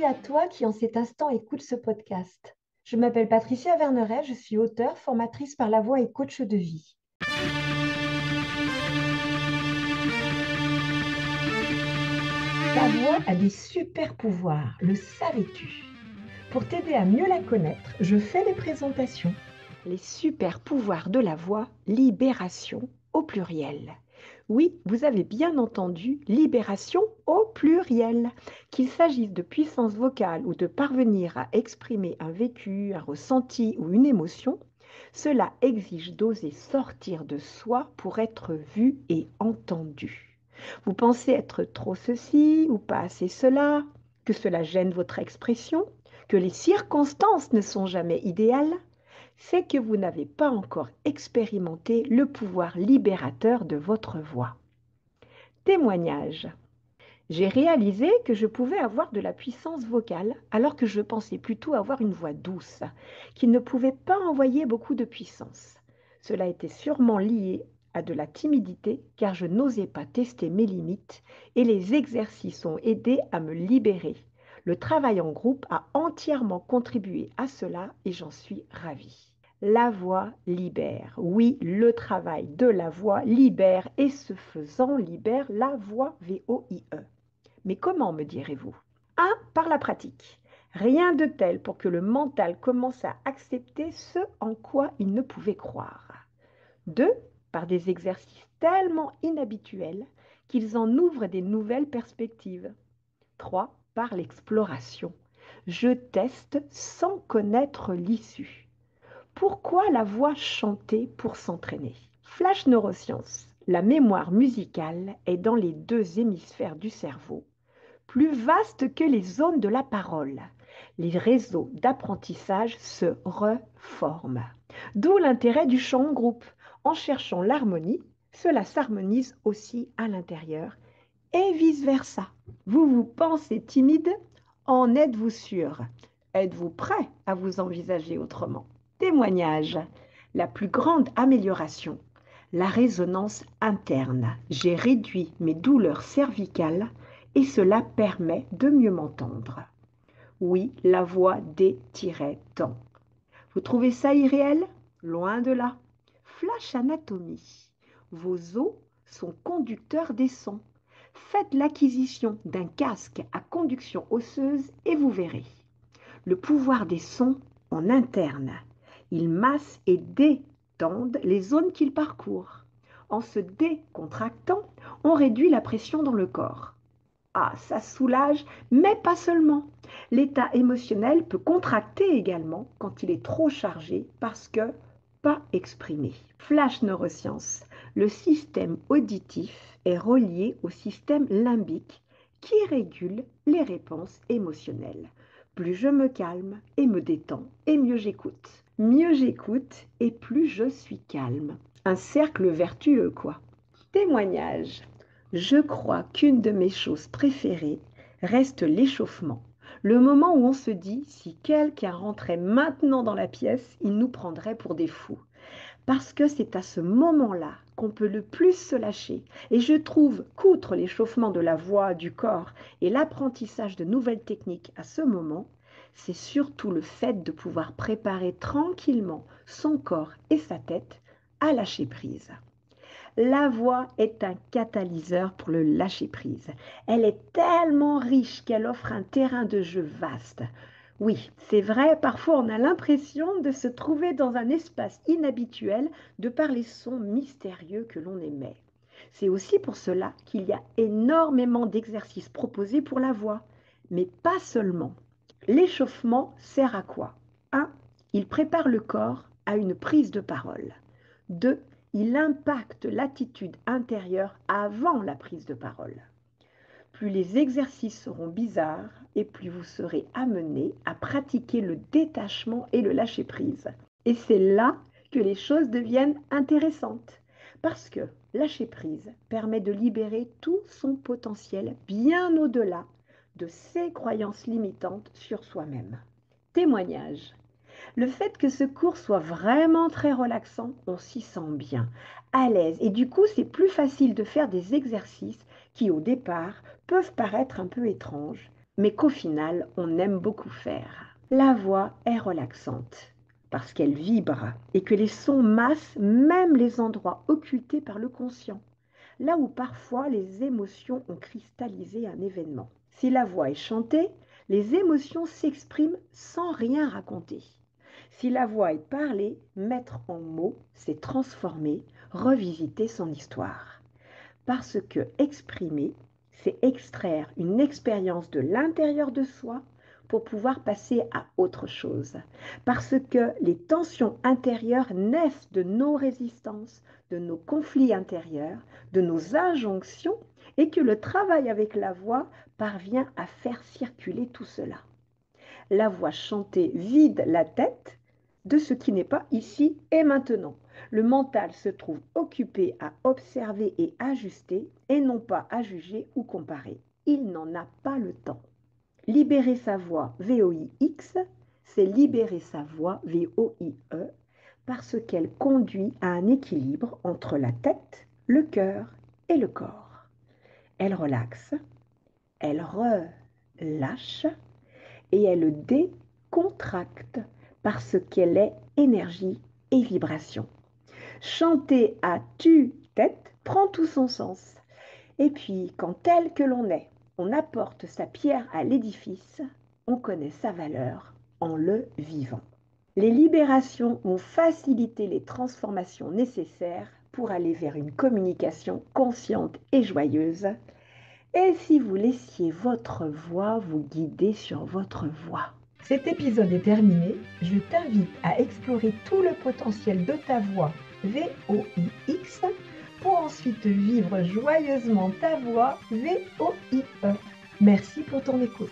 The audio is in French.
à toi qui en cet instant écoute ce podcast. Je m'appelle Patricia Verneret, je suis auteure, formatrice par la voix et coach de vie. Ta voix a des super pouvoirs, le savais-tu? Pour t'aider à mieux la connaître, je fais des présentations. Les super pouvoirs de la voix, libération au pluriel. Oui, vous avez bien entendu, libération au pluriel. Qu'il s'agisse de puissance vocale ou de parvenir à exprimer un vécu, un ressenti ou une émotion, cela exige d'oser sortir de soi pour être vu et entendu. Vous pensez être trop ceci ou pas assez cela, que cela gêne votre expression, que les circonstances ne sont jamais idéales? C'est que vous n'avez pas encore expérimenté le pouvoir libérateur de votre voix. Témoignage. J'ai réalisé que je pouvais avoir de la puissance vocale alors que je pensais plutôt avoir une voix douce, qui ne pouvait pas envoyer beaucoup de puissance. Cela était sûrement lié à de la timidité car je n'osais pas tester mes limites et les exercices ont aidé à me libérer. Le travail en groupe a entièrement contribué à cela et j'en suis ravie. La voix libère. Oui, le travail de la voix libère et ce faisant libère la voix VOIE. Mais comment, me direz-vous? 1. Par la pratique. Rien de tel pour que le mental commence à accepter ce en quoi il ne pouvait croire. 2. Par des exercices tellement inhabituels qu'ils en ouvrent des nouvelles perspectives. 3. Par l'exploration. Je teste sans connaître l'issue. Pourquoi la voix chantée pour s'entraîner? Flash neurosciences. La mémoire musicale est dans les deux hémisphères du cerveau, plus vaste que les zones de la parole. Les réseaux d'apprentissage se reforment. D'où l'intérêt du chant en groupe. En cherchant l'harmonie, cela s'harmonise aussi à l'intérieur et vice-versa. Vous pensez timide? En êtes-vous sûr? Êtes-vous prêt à vous envisager autrement? Témoignage. La plus grande amélioration, la résonance interne. J'ai réduit mes douleurs cervicales et cela permet de mieux m'entendre. Oui, la voix des-temps. Vous trouvez ça irréel? Loin de là. Flash anatomie. Vos os sont conducteurs des sons. Faites l'acquisition d'un casque à conduction osseuse et vous verrez. Le pouvoir des sons en interne. Ils massent et détendent les zones qu'ils parcourent. En se décontractant, on réduit la pression dans le corps. Ah, ça soulage, mais pas seulement. L'état émotionnel peut contracter également quand il est trop chargé parce que pas exprimé. Flash neurosciences. Le système auditif est relié au système limbique qui régule les réponses émotionnelles. Plus je me calme et me détends, et mieux j'écoute. Mieux j'écoute et plus je suis calme. Un cercle vertueux, quoi. Témoignage. Je crois qu'une de mes choses préférées reste l'échauffement. Le moment où on se dit, si quelqu'un rentrait maintenant dans la pièce, il nous prendrait pour des fous. Parce que c'est à ce moment-là qu'on peut le plus se lâcher. Et je trouve qu'outre l'échauffement de la voix, du corps et l'apprentissage de nouvelles techniques à ce moment, c'est surtout le fait de pouvoir préparer tranquillement son corps et sa tête à lâcher prise. La voix est un catalyseur pour le lâcher-prise. Elle est tellement riche qu'elle offre un terrain de jeu vaste. Oui, c'est vrai, parfois on a l'impression de se trouver dans un espace inhabituel de par les sons mystérieux que l'on émet. C'est aussi pour cela qu'il y a énormément d'exercices proposés pour la voix, mais pas seulement. L'échauffement sert à quoi? 1. Il prépare le corps à une prise de parole. 2. Il impacte l'attitude intérieure avant la prise de parole. Plus les exercices seront bizarres et plus vous serez amené à pratiquer le détachement et le lâcher-prise. Et c'est là que les choses deviennent intéressantes. Parce que lâcher-prise permet de libérer tout son potentiel bien au-delà de ses croyances limitantes sur soi-même. Témoignage. Le fait que ce cours soit vraiment très relaxant, on s'y sent bien, à l'aise. Et du coup, c'est plus facile de faire des exercices qui, au départ, peuvent paraître un peu étranges. mais qu'au final, on aime beaucoup faire. La voix est relaxante parce qu'elle vibre et que les sons massent même les endroits occultés par le conscient, là où parfois les émotions ont cristallisé un événement. Si la voix est chantée, les émotions s'expriment sans rien raconter. Si la voix est parlée, mettre en mots, c'est transformer, revisiter son histoire. Parce que exprimer, c'est extraire une expérience de l'intérieur de soi pour pouvoir passer à autre chose. Parce que les tensions intérieures naissent de nos résistances, de nos conflits intérieurs, de nos injonctions, et que le travail avec la voix parvient à faire circuler tout cela. La voix chantée vide la tête de ce qui n'est pas ici et maintenant. Le mental se trouve occupé à observer et ajuster et non pas à juger ou comparer. Il n'en a pas le temps. Libérer sa voix, VOIX, c'est libérer sa voix, VOIE, parce qu'elle conduit à un équilibre entre la tête, le cœur et le corps. Elle relaxe, elle relâche et elle décontracte parce qu'elle est énergie et vibration. Chanter à tue-tête prend tout son sens. Et puis, quand tel que l'on est, on apporte sa pierre à l'édifice, on connaît sa valeur en le vivant. Les libérations vont faciliter les transformations nécessaires pour aller vers une communication consciente et joyeuse. Et si vous laissiez votre voix vous guider sur votre voie. Cet épisode est terminé. Je t'invite à explorer tout le potentiel de ta voix VOIX pour ensuite vivre joyeusement ta voix VOIE. Merci pour ton écoute.